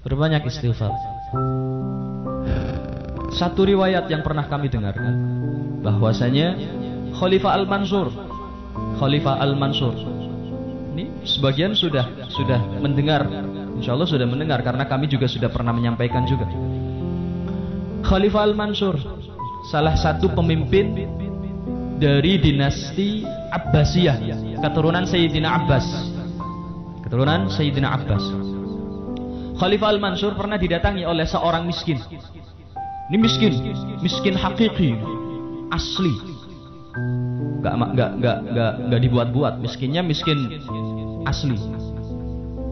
Berbanyak istighfar. Satu riwayat yang pernah kami dengarkan bahwasanya Khalifah Al-Mansur ini sebagian sudah mendengar, insya Allah sudah mendengar karena kami juga sudah pernah menyampaikan juga. Khalifah Al-Mansur salah satu pemimpin dari dinasti Abbasiyah, keturunan Sayyidina Abbas. Khalifah Al-Mansur pernah didatangi oleh seorang miskin. Ini miskin hakiki, asli, nggak dibuat-buat. Miskinnya miskin asli.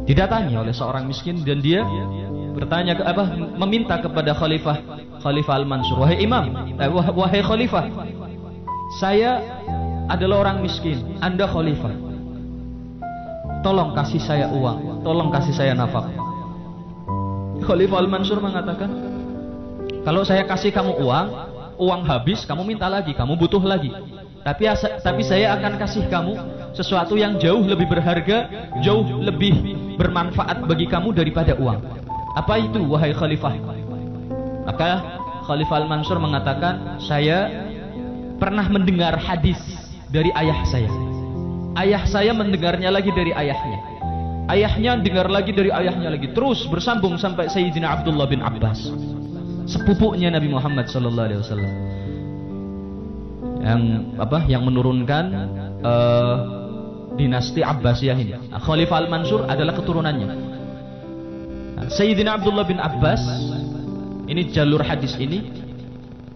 Didatangi oleh seorang miskin dan dia bertanya meminta kepada Khalifah Al-Mansur, wahai imam, wahai Khalifah, saya adalah orang miskin, Anda Khalifah, tolong kasih saya uang, tolong kasih saya nafkah. Khalifah Al-Mansur mengatakan, kalau saya kasih kamu uang habis, kamu minta lagi, kamu butuh lagi. Tapi saya akan kasih kamu sesuatu yang jauh lebih berharga, jauh lebih bermanfaat bagi kamu daripada uang. Apa itu, wahai Khalifah? Maka Khalifah Al-Mansur mengatakan, saya pernah mendengar hadis dari ayah saya. Ayah saya mendengarnya lagi dari ayahnya. Ayahnya dengar lagi dari ayahnya lagi. Terus bersambung sampai Sayyidina Abdullah bin Abbas, sepupunya Nabi Muhammad SAW, yang menurunkan dinasti Abbasiyah ini. Khalifah Al-Mansur adalah keturunannya. Sayyidina Abdullah bin Abbas, ini jalur hadis ini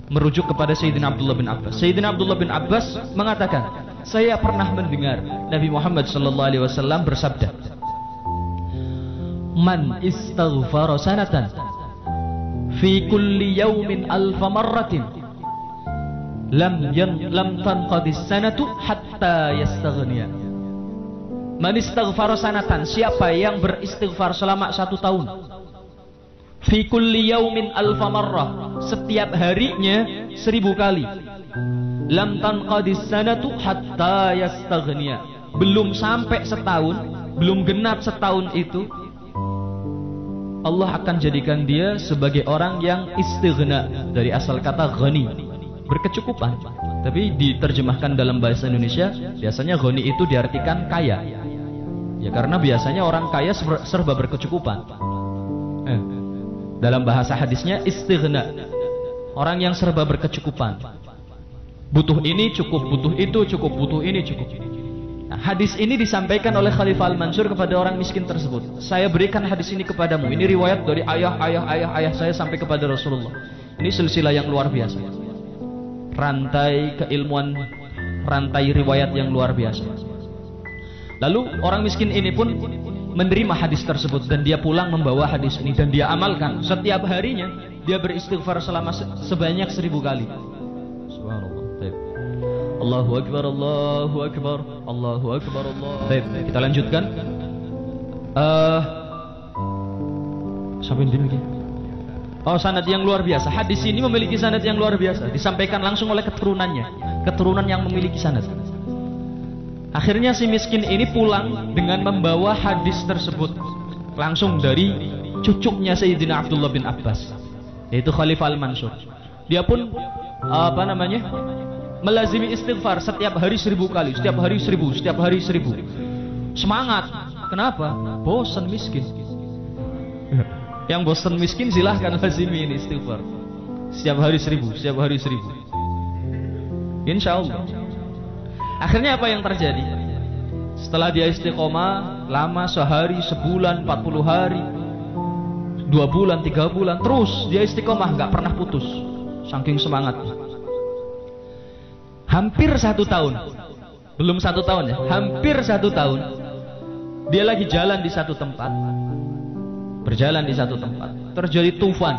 merujuk kepada Sayyidina Abdullah bin Abbas. Sayyidina Abdullah bin Abbas mengatakan, saya pernah mendengar Nabi Muhammad SAW bersabda, man istaghfara sanatan fi kulli yawmin alfa marratin lam tanqadis sanatu hatta yastaghniya. Man istaghfara sanatan, siapa yang beristighfar selama 1 tahun, fi kulli yawmin alfa marrah, setiap harinya 1000 kali, lam tanqadis sanatu hatta yastaghniya, belum sampai setahun, belum genap setahun itu, Allah akan jadikan dia sebagai orang yang istighna, dari asal kata ghani, berkecukupan. Tapi diterjemahkan dalam bahasa Indonesia, biasanya ghani itu diartikan kaya. Ya karena biasanya orang kaya serba berkecukupan. Dalam bahasa hadisnya istighna, orang yang serba berkecukupan. Butuh ini cukup, butuh itu cukup, butuh ini cukup. Nah, hadis ini disampaikan oleh Khalifah Al-Mansur kepada orang miskin tersebut. Saya berikan hadis ini kepadamu. Ini riwayat dari ayah saya sampai kepada Rasulullah. Ini silsilah yang luar biasa. Rantai keilmuan, rantai riwayat yang luar biasa. Lalu orang miskin ini pun menerima hadis tersebut dan dia pulang membawa hadis ini dan dia amalkan. Setiap harinya dia beristighfar selama sebanyak 1000 kali. Subhanallah. Allahu Akbar, Allahu Akbar, Allahu Akbar, Allah. Baik, kita lanjutkan. Sampai di sini. Sanad yang luar biasa. Hadis ini memiliki sanad yang luar biasa. Disampaikan langsung oleh keturunannya. Keturunan yang memiliki sanad. Akhirnya si miskin ini pulang dengan membawa hadis tersebut langsung dari cucunya Sayyidina Abdullah bin Abbas, yaitu Khalifah Al-Mansur. Dia pun melazimi istighfar setiap hari 1000 kali, setiap hari 1000, setiap hari 1000. Semangat. Kenapa? Bosan miskin. Yang bosan miskin silahkan lazimi ini istighfar. Setiap hari 1000, setiap hari 1000. Insya Allah. Akhirnya apa yang terjadi? Setelah dia istiqomah lama, sehari, sebulan, 40 hari, 2 bulan, 3 bulan, terus dia istiqomah, gak pernah putus, saking semangatnya. Hampir 1 tahun, belum 1 tahun ya, hampir 1 tahun, dia lagi jalan di satu tempat, berjalan di satu tempat, terjadi tufan,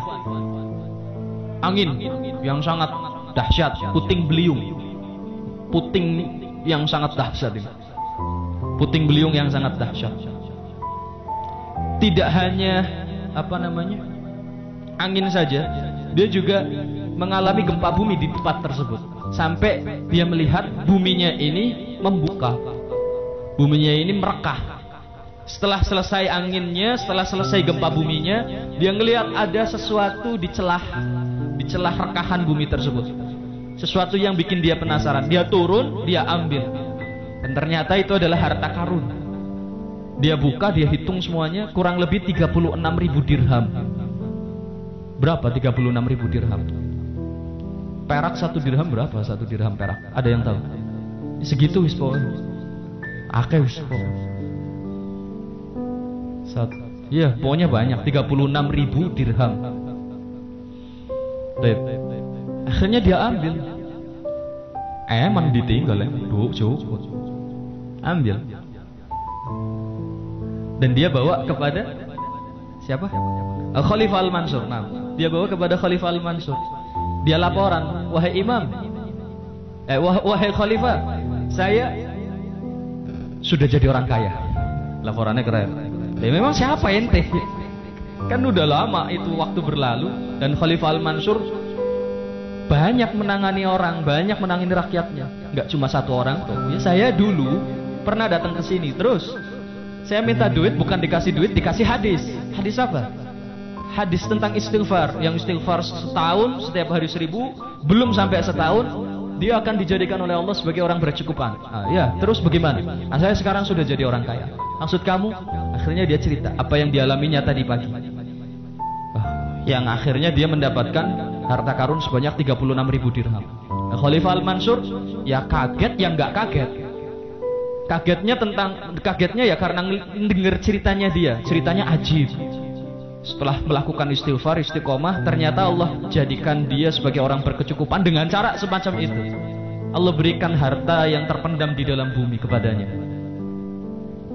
angin yang sangat dahsyat, puting beliung, puting yang sangat dahsyat ini, puting beliung yang sangat dahsyat. Tidak hanya angin saja, dia juga mengalami gempa bumi di tempat tersebut. Sampai dia melihat buminya ini membuka, buminya ini merekah, Setelah selesai anginnya, setelah selesai gempa buminya, dia ngelihat ada sesuatu di celah rekahan bumi tersebut. Sesuatu yang bikin dia penasaran. Dia turun, dia ambil. Dan ternyata itu adalah harta karun. Dia buka, dia hitung semuanya, kurang lebih 36.000 dirham. Berapa 36.000 dirham? Perak 1 dirham berapa? 1 dirham perak. Ada yang tahu? Segitu wis pokoknya. Akeh wis pokoknya. Iya, pokoknya banyak, 36.000 dirham. Akhirnya dia ambil. Emang ditinggal ya, cukup. Ambil. Dan dia bawa kepada siapa? Khalifah Al-Mansur. Nah, dia bawa kepada Khalifah Al-Mansur. Dia laporan, wahai imam, wahai khalifah, saya sudah jadi orang kaya. Laporannya keren. Ya memang siapa ente? Kan udah lama itu waktu berlalu. Dan Khalifah Al-Mansur banyak menangani orang, banyak menangani rakyatnya. Nggak cuma satu orang tuh. Ya saya dulu pernah datang ke sini. Terus saya minta duit, bukan dikasih duit, dikasih hadis. Hadis apa? Hadis tentang istighfar. Yang istighfar setahun, setiap hari 1000, belum sampai setahun, dia akan dijadikan oleh Allah sebagai orang berkecukupan. Ya, terus bagaimana? Saya sekarang sudah jadi orang kaya. Maksud kamu? Akhirnya dia cerita apa yang dialaminya tadi pagi. Yang akhirnya dia mendapatkan harta karun sebanyak 36.000 dirham. Khalifah Al-Mansur ya kaget, yang nggak kaget. Kagetnya ya karena dengar ceritanya dia. Ceritanya ajib. Setelah melakukan istighfar, istiqomah, ternyata Allah jadikan dia sebagai orang berkecukupan dengan cara semacam itu. Allah berikan harta yang terpendam di dalam bumi kepadanya.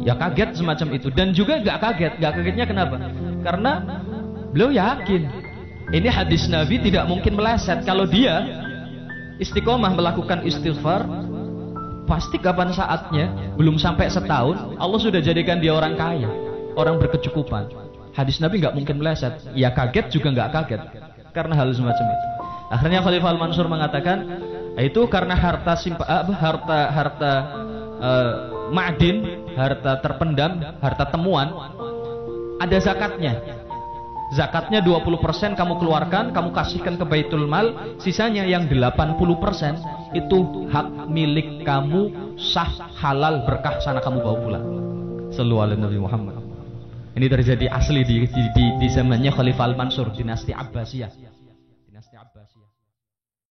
Ya kaget semacam itu. Dan juga gak kagetnya kenapa? Karena beliau yakin ini hadis Nabi tidak mungkin meleset. Kalau dia istiqomah melakukan istighfar, pasti kapan saatnya, belum sampai setahun, Allah sudah jadikan dia orang kaya, orang berkecukupan. Hadis Nabi nggak mungkin meleset. Ya kaget juga nggak kaget karena hal semacam itu. Akhirnya Khalifah Al-Mansur mengatakan, itu karena harta ma'din, harta terpendam, harta temuan, ada zakatnya. Zakatnya 20% kamu keluarkan, kamu kasihkan ke Baitul Mal, sisanya yang 80% itu hak milik kamu, sah, halal, berkah, sana kamu bawa pulang. Sallallahu alaihi Nabi Muhammad. Ini terjadi asli di zamannya Khalifah Al-Mansur, dinasti Abbasiyah.